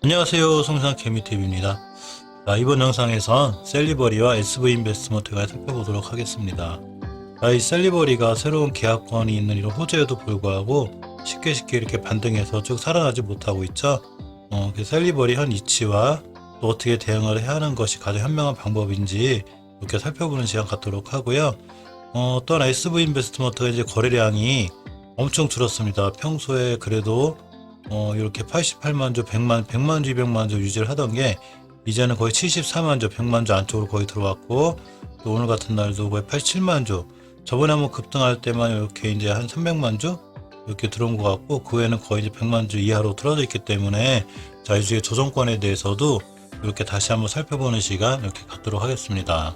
안녕하세요, 송산 개미TV입니다. 자, 이번 영상에선 셀리버리와 SV인베스트먼트가 살펴보도록 하겠습니다. 자, 이 셀리버리가 새로운 계약권이 있는 이런 호재에도 불구하고 쉽게 이렇게 반등해서 쭉 살아나지 못하고 있죠. 셀리버리 현 이치와 또 어떻게 대응을 해야 하는 것이 가장 현명한 방법인지 이렇게 살펴보는 시간 갖도록 하고요. 또한 SV인베스트먼트가 이제 거래량이 엄청 줄었습니다. 평소에 그래도 이렇게 88만 주, 100만 주, 200만 주 유지를 하던 게 이제는 거의 74만 주, 100만 주 안쪽으로 거의 들어왔고, 또 오늘 같은 날도 거의 87만 주, 저번에 한번 급등할 때만 이렇게 이제 한 300만 주 이렇게 들어온 것 같고, 그 외에는 거의 이제 100만 주 이하로 틀어져 있기 때문에, 자, 이주의 조정권에 대해서도 이렇게 다시 한번 살펴보는 시간 이렇게 갖도록 하겠습니다.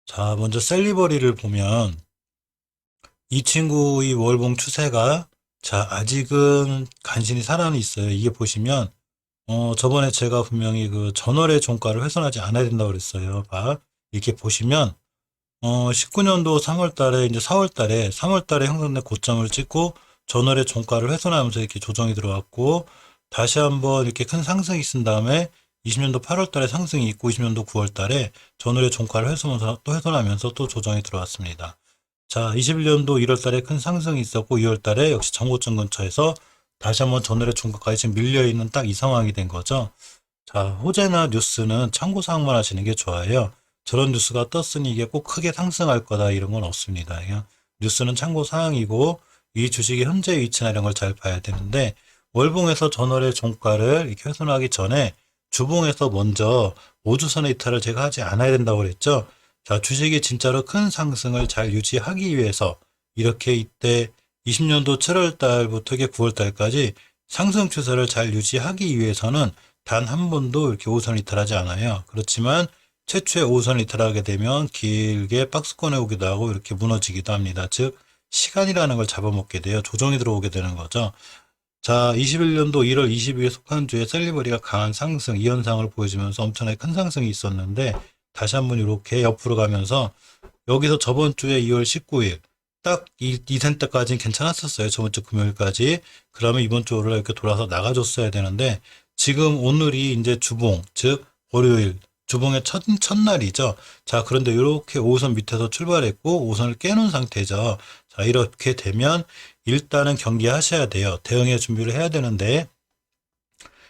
자, 먼저 셀리버리를 보면 이 친구의 월봉 추세가, 자, 아직은 간신히 살아는 있어요. 이게 보시면 저번에 제가 분명히 그 전월의 종가를 훼손하지 않아야 된다고 그랬어요. 이렇게 보시면 19년도 3월 달에 이제 4월 달에 형성된 고점을 찍고 전월의 종가를 훼손하면서 이렇게 조정이 들어왔고, 다시 한번 이렇게 큰 상승이 있은 다음에 20년도 8월 달에 상승이 있고 20년도 9월 달에 전월의 종가를 훼손하면서 또 조정이 들어왔습니다. 자, 21년도 1월 달에 큰 상승이 있었고 2월 달에 역시 정고점 근처에서 다시 한번 전월의 종가까지 지금 밀려있는 딱 이 상황이 된 거죠. 자, 호재나 뉴스는 참고사항만 하시는 게 좋아요. 저런 뉴스가 떴으니 이게 꼭 크게 상승할 거다 이런 건 없습니다. 그냥 뉴스는 참고사항이고 이 주식의 현재 위치나 이런 걸 잘 봐야 되는데, 월봉에서 전월의 종가를 이렇게 훼손하기 전에 주봉에서 먼저 5주선의 이탈을 제가 하지 않아야 된다고 그랬죠. 자, 주식이 진짜로 큰 상승을 잘 유지하기 위해서 이렇게 이때 20년도 7월 달부터 9월 달까지 상승 추세를 잘 유지하기 위해서는 단 한 번도 이렇게 5선 이탈하지 않아요. 그렇지만 최초의 5선 이탈하게 되면 길게 박스권에 오기도 하고 이렇게 무너지기도 합니다. 즉, 시간이라는 걸 잡아먹게 돼요. 조정이 들어오게 되는 거죠. 자, 21년도 1월 20일에 속한 주에 셀리버리가 강한 상승, 이 현상을 보여주면서 엄청나게 큰 상승이 있었는데, 다시 한번 이렇게 옆으로 가면서 여기서 저번 주에 2월 19일 딱 이 센터까지는 괜찮았었어요. 저번 주 금요일까지. 그러면 이번 주 월요일 이렇게 돌아서 나가줬어야 되는데, 지금 오늘이 이제 주봉, 즉 월요일 주봉의 첫날이죠. 자, 그런데 이렇게 5선 밑에서 출발했고 5선을 깨놓은 상태죠. 자, 이렇게 되면 일단은 경계하셔야 돼요. 대응의 준비를 해야 되는데,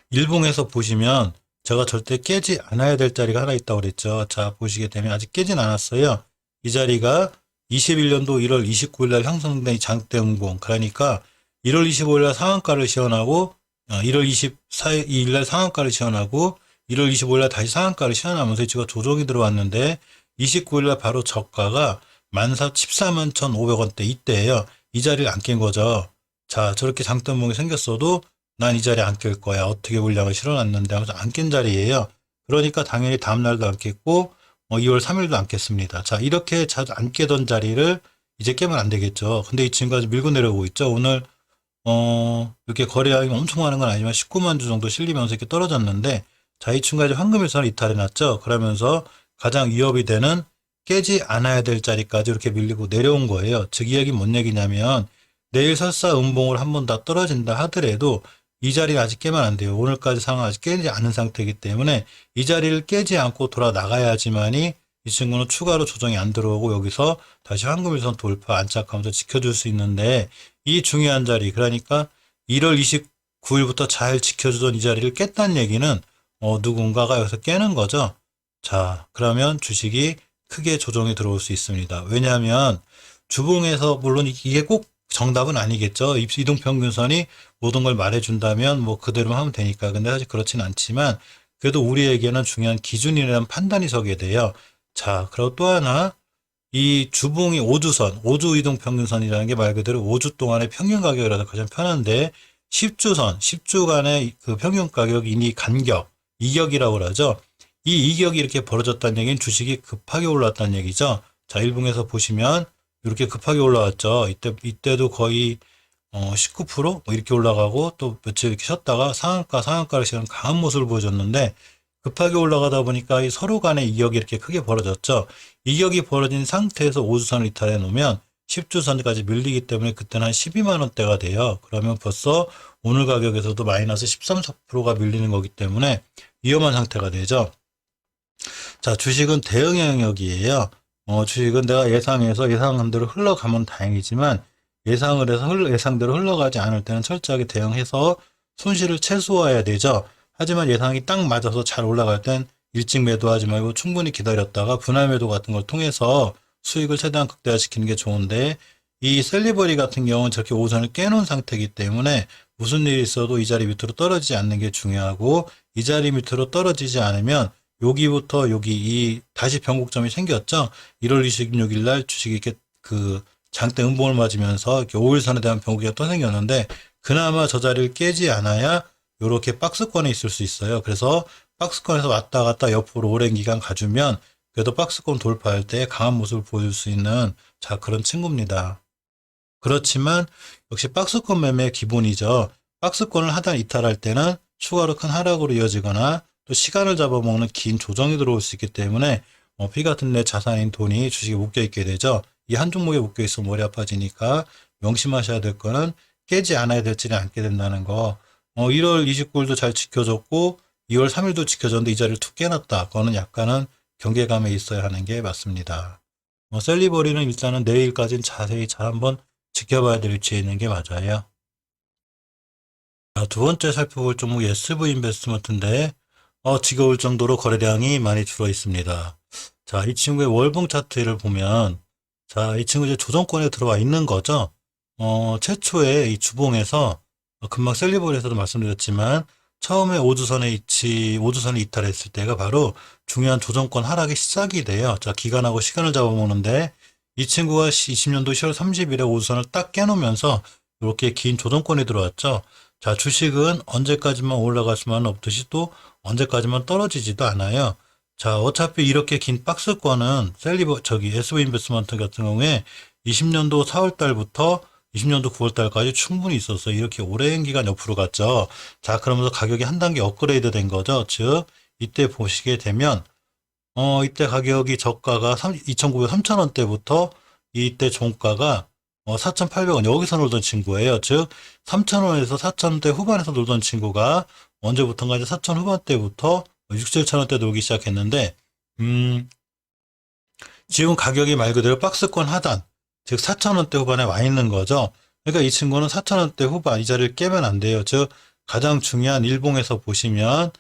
일봉에서 보시면 제가 절대 깨지 않아야 될 자리가 하나 있다고 그랬죠. 자, 보시게 되면 아직 깨진 않았어요. 이 자리가 21년도 1월 29일 날 형성된 장대음봉, 그러니까 1월 25일 날 상한가를 시연하고 1월 24일 날 상한가를 시연하고 1월 25일 날 다시 상한가를 시연하면서 지금 조정이 들어왔는데, 29일 날 바로 저가가 141,500원대 이때예요. 이 자리를 안 깬 거죠. 자, 저렇게 장대음봉이 생겼어도 난 이 자리에 안 깰 거야. 어떻게 물량을 실어놨는데 하면서 안 깬 자리예요. 그러니까 당연히 다음날도 안 깼고 2월 3일도 안 깼습니다. 자, 이렇게 자주 안 깨던 자리를 이제 깨면 안 되겠죠. 근데 이 친구가 밀고 내려오고 있죠. 오늘 이렇게 거래량이 엄청 많은 건 아니지만 19만 주 정도 실리면서 이렇게 떨어졌는데, 자, 이 친구가 이제 황금일선을 이탈해놨죠. 그러면서 가장 위협이 되는 깨지 않아야 될 자리까지 이렇게 밀리고 내려온 거예요. 즉, 이 얘기는 뭔 얘기냐면, 내일 설사 음봉을 한 번 더 떨어진다 하더라도 이 자리를 아직 깨면 안 돼요. 오늘까지 상황 아직 깨지 않은 상태이기 때문에 이 자리를 깨지 않고 돌아 나가야지만이 이 친구는 추가로 조정이 안 들어오고 여기서 다시 황금일선 돌파 안착하면서 지켜줄 수 있는데, 이 중요한 자리, 그러니까 1월 29일부터 잘 지켜주던 이 자리를 깼다는 얘기는 누군가가 여기서 깨는 거죠. 자, 그러면 주식이 크게 조정이 들어올 수 있습니다. 왜냐하면 주봉에서, 물론 이게 꼭 정답은 아니겠죠. 이동평균선이 모든 걸 말해준다면 뭐 그대로 하면 되니까. 근데 사실 그렇진 않지만 그래도 우리에게는 중요한 기준이라는 판단이 서게 돼요. 자, 그리고 또 하나, 이 주봉이 5주선, 5주 이동평균선이라는 게 말 그대로 5주 동안의 평균 가격이라서 가장 편한데, 10주선, 10주간의 그 평균 가격, 이 간격, 이격이라고 그러죠. 이 이격이 이렇게 벌어졌다는 얘기는 주식이 급하게 올랐다는 얘기죠. 자, 일봉에서 보시면 이렇게 급하게 올라왔죠. 이때도 거의 19% 뭐 이렇게 올라가고 또 며칠 이렇게 쉬었다가 상한가를 시간 강한 모습을 보여줬는데, 급하게 올라가다 보니까 이 서로 간의 이격이 이렇게 크게 벌어졌죠. 이격이 벌어진 상태에서 5주선을 이탈해 놓으면 10주선까지 밀리기 때문에 그때는 한 12만 원대가 돼요. 그러면 벌써 오늘 가격에서도 마이너스 13, 4%가 밀리는 거기 때문에 위험한 상태가 되죠. 자, 주식은 대응 영역이에요. 주식은 내가 예상한 대로 흘러가면 다행이지만 예상대로 흘러가지 않을 때는 철저하게 대응해서 손실을 최소화해야 되죠. 하지만 예상이 딱 맞아서 잘 올라갈 땐 일찍 매도하지 말고 충분히 기다렸다가 분할 매도 같은 걸 통해서 수익을 최대한 극대화시키는 게 좋은데, 이 셀리버리 같은 경우는 저렇게 오선을 깨놓은 상태이기 때문에 무슨 일이 있어도 이 자리 밑으로 떨어지지 않는 게 중요하고, 이 자리 밑으로 떨어지지 않으면 여기부터 여기 이 다시 변곡점이 생겼죠. 1월 26일 날 주식이 이렇게 그 장대 음봉을 맞으면서 이렇게 5일선에 대한 변곡이 또 생겼는데, 그나마 저 자리를 깨지 않아야 이렇게 박스권에 있을 수 있어요. 그래서 박스권에서 왔다 갔다 옆으로 오랜 기간 가주면 그래도 박스권 돌파할 때 강한 모습을 보여줄 수 있는, 자, 그런 친구입니다. 그렇지만 역시 박스권 매매의 기본이죠. 박스권을 하단 이탈할 때는 추가로 큰 하락으로 이어지거나 또 시간을 잡아먹는 긴 조정이 들어올 수 있기 때문에 피 같은 내 자산인 돈이 주식에 묶여 있게 되죠. 이 한 종목에 묶여 있으면 머리 아파지니까 명심하셔야 될 거는 깨지 않아야 될지는 않게 된다는 거. 1월 29일도 잘 지켜줬고 2월 3일도 지켜줬는데 이 자리를 툭 깨놨다. 그거는 약간은 경계감에 있어야 하는 게 맞습니다. 셀리버리는 일단은 내일까지는 자세히 잘 한번 지켜봐야 될 위치에 있는 게 맞아요. 자, 두 번째 살펴볼 종목이 SV 인베스트먼트인데 지겨울 정도로 거래량이 많이 줄어 있습니다. 자, 이 친구의 월봉 차트를 보면, 자, 이 친구 이제 조정권에 들어와 있는 거죠. 최초에 이 주봉에서 금방 셀리버리에서도 말씀드렸지만 처음에 5주선에 이탈했을 때가 바로 중요한 조정권 하락의 시작이 돼요. 자, 기간하고 시간을 잡아먹는데 이 친구가 20년도 10월 30일에 5주선을 딱 깨놓으면서 이렇게 긴 조정권이 들어왔죠. 자, 주식은 언제까지만 올라갈 수만 없듯이 또 언제까지만 떨어지지도 않아요. 자, 어차피 이렇게 긴 박스권은 SV 인베스트먼트 같은 경우에 20년도 4월 달부터 20년도 9월 달까지 충분히 있었어요. 이렇게 오랜 기간 옆으로 갔죠. 자, 그러면서 가격이 한 단계 업그레이드 된 거죠. 즉, 이때 보시게 되면, 이때 가격이 저가가 2,900, 3,000원대부터 이때 종가가 4,800원 여기서 놀던 친구예요. 즉 3,000원에서 4,000원대 후반에서 놀던 친구가 언제부턴가 이제 4,000 후반대부터 6, 7,000원대 놀기 시작했는데 지금 가격이 말 그대로 박스권 하단, 즉 4,000원대 후반에 와 있는 거죠. 그러니까 이 친구는 4,000원대 후반 이 자리를 깨면 안 돼요. 즉 가장 중요한 일봉에서 보시면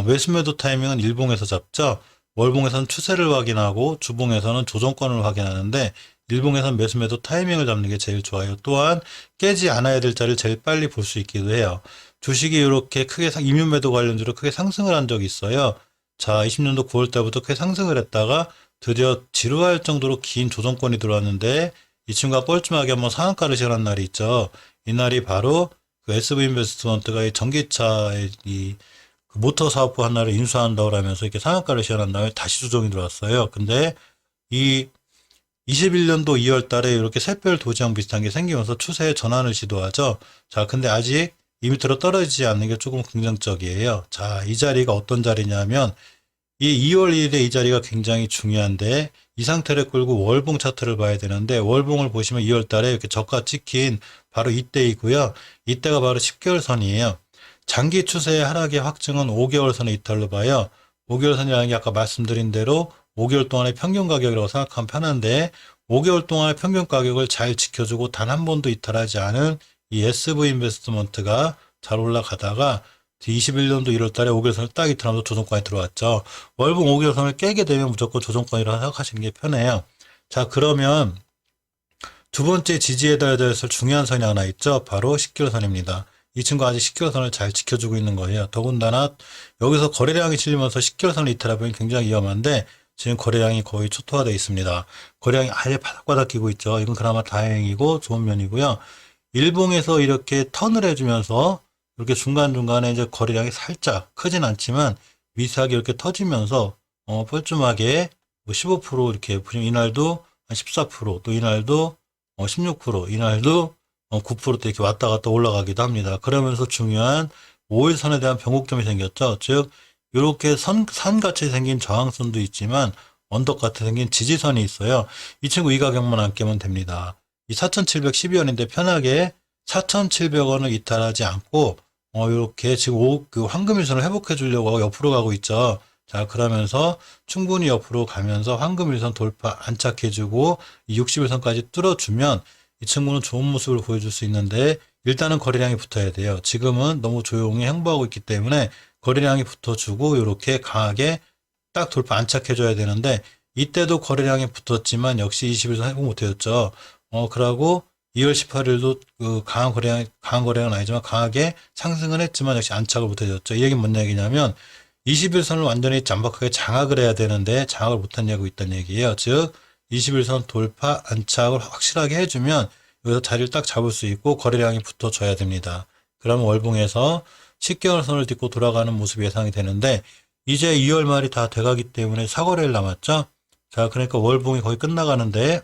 매수 매도 타이밍은 일봉에서 잡죠. 월봉에서는 추세를 확인하고 주봉에서는 조정권을 확인하는데 일봉에서는 매수 매도 타이밍을 잡는 게 제일 좋아요. 또한 깨지 않아야 될 자리를 제일 빨리 볼 수 있기도 해요. 주식이 이렇게 크게 이윤 매도 관련주로 크게 상승을 한 적이 있어요. 자, 20년도 9월 달부터 크게 상승을 했다가 드디어 지루할 정도로 긴 조정권이 들어왔는데 이 친구가 뻘쭘하게 한번 상한가를 실현한 날이 있죠. 이 날이 바로 그 SV 인베스트먼트가 이 전기차의 그 모터 사업부 하나를 인수한다고 하면서 이렇게 상한가를 실현한 다음에 다시 조정이 들어왔어요. 근데 이 21년도 2월 달에 이렇게 샛별 도장 비슷한 게 생기면서 추세의 전환을 시도하죠. 자, 근데 아직 이 밑으로 떨어지지 않는 게 조금 긍정적이에요. 자, 이 자리가 어떤 자리냐면 이 2월 1일에 이 자리가 굉장히 중요한데 이 상태를 끌고 월봉 차트를 봐야 되는데 월봉을 보시면 2월 달에 이렇게 저가 찍힌 바로 이때이고요. 이때가 바로 10개월 선이에요. 장기 추세의 하락의 확증은 5개월 선의 이탈로 봐요. 5개월 선이라는 게 아까 말씀드린 대로 5개월 동안의 평균 가격이라고 생각하면 편한데 5개월 동안의 평균 가격을 잘 지켜주고 단 한 번도 이탈하지 않은 이 SV 인베스트먼트가 잘 올라가다가 21년도 1월 달에 5개월선을 딱 이탈하면서 조정권에 들어왔죠. 월봉 5개월선을 깨게 되면 무조건 조정권이라고 생각하시는 게 편해요. 자, 그러면 두 번째 지지해둬야 될 중요한 선이 하나 있죠. 바로 10개월선입니다. 이 친구 아직 10개월선을 잘 지켜주고 있는 거예요. 더군다나 여기서 거래량이 실리면서 10개월선을 이탈하면 굉장히 위험한데 지금 거래량이 거의 초토화되어 있습니다. 거래량이 아예 바닥바닥 끼고 있죠. 이건 그나마 다행이고 좋은 면이고요. 일봉에서 이렇게 턴을 해주면서 이렇게 중간중간에 이제 거래량이 살짝 크진 않지만 미세하게 이렇게 터지면서 뻘쭘하게 15% 이렇게 보시면 이날도 한 14%또 이날도 16% 이날도 9%또 이렇게 왔다 갔다 올라가기도 합니다. 그러면서 중요한 5일선에 대한 변곡점이 생겼죠. 즉 이렇게 산같이 생긴 저항선도 있지만 언덕같이 생긴 지지선이 있어요. 이 친구 이 가격만 안 깨면 됩니다. 이 4,712원인데 편하게 4,700원을 이탈하지 않고 이렇게 지금 그 황금일선을 회복해 주려고 하고 옆으로 가고 있죠. 자, 그러면서 충분히 옆으로 가면서 황금일선 돌파 안착해주고 이 60일선까지 뚫어주면 이 친구는 좋은 모습을 보여줄 수 있는데 일단은 거래량이 붙어야 돼요. 지금은 너무 조용히 행보하고 있기 때문에 거래량이 붙어주고 이렇게 강하게 딱 돌파 안착해줘야 되는데 이때도 거래량이 붙었지만 역시 20일선 회복 못해줬죠. 그러고 2월 18일도 그 강한 거래량은 아니지만 강하게 상승을 했지만 역시 안착을 못해줬죠. 이 얘기는 뭔 얘기냐면 20일선을 완전히 잠박하게 장악을 해야 되는데 장악을 못한 예고 있다는 얘기예요. 즉 21선 돌파 안착을 확실하게 해주면 여기서 자리를 딱 잡을 수 있고 거래량이 붙어줘야 됩니다. 그러면 월봉에서 10개월 선을 딛고 돌아가는 모습이 예상이 되는데 이제 2월 말이 다 돼가기 때문에 4거래일 남았죠. 자, 그러니까 월봉이 거의 끝나가는데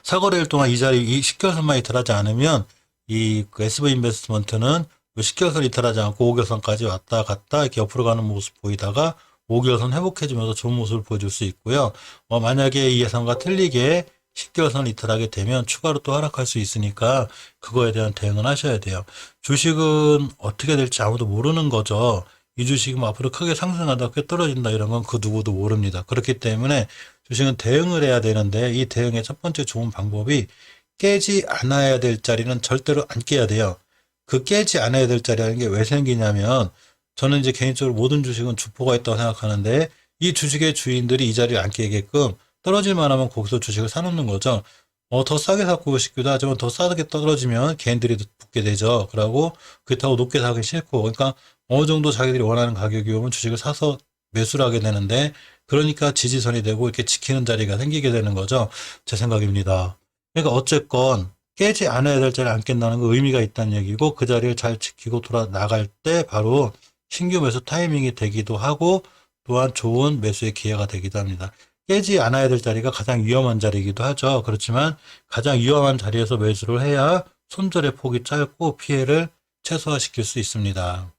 4거래일 동안 이 자리 이 10개월 선만 이탈하지 않으면 그 SV 인베스트먼트는 10개월 선 이탈하지 않고 5개월 선까지 왔다 갔다 이렇게 옆으로 가는 모습 보이다가 5개월 선 회복해주면서 좋은 모습을 보여줄 수 있고요. 만약에 이 예상과 틀리게 10개월 선 이탈하게 되면 추가로 또 하락할 수 있으니까 그거에 대한 대응을 하셔야 돼요. 주식은 어떻게 될지 아무도 모르는 거죠. 이 주식이 뭐 앞으로 크게 상승하다 크게 떨어진다 이런 건 그 누구도 모릅니다. 그렇기 때문에 주식은 대응을 해야 되는데 이 대응의 첫 번째 좋은 방법이 깨지 않아야 될 자리는 절대로 안 깨야 돼요. 그 깨지 않아야 될 자리라는 게 왜 생기냐면 저는 이제 개인적으로 모든 주식은 주포가 있다고 생각하는데 이 주식의 주인들이 이 자리를 안 깨게끔 떨어질만 하면 거기서 주식을 사놓는 거죠. 더 싸게 사고 싶기도 하지만 더 싸게 떨어지면 개인들이 붙게 되죠. 그러고 그렇다고 높게 사기 싫고 그러니까 어느 정도 자기들이 원하는 가격이 오면 주식을 사서 매수를 하게 되는데 그러니까 지지선이 되고 이렇게 지키는 자리가 생기게 되는 거죠. 제 생각입니다. 그러니까 어쨌건 깨지 않아야 될 자리를 안 깬다는 거 의미가 있다는 얘기고 그 자리를 잘 지키고 돌아 나갈 때 바로 신규 매수 타이밍이 되기도 하고 또한 좋은 매수의 기회가 되기도 합니다. 깨지 않아야 될 자리가 가장 위험한 자리이기도 하죠. 그렇지만 가장 위험한 자리에서 매수를 해야 손절의 폭이 짧고 피해를 최소화시킬 수 있습니다.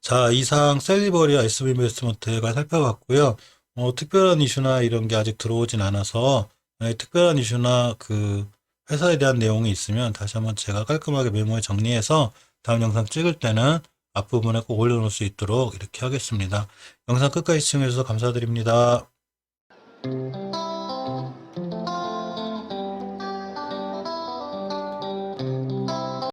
자, 이상 셀리버리와 SV 인베스트먼트가 살펴봤고요. 특별한 이슈나 이런 게 아직 들어오진 않아서 특별한 이슈나 그 회사에 대한 내용이 있으면 다시 한번 제가 깔끔하게 메모에 정리해서 다음 영상 찍을 때는 앞부분에 꼭 올려놓을 수 있도록 이렇게 하겠습니다. 영상 끝까지 시청해주셔서 감사드립니다.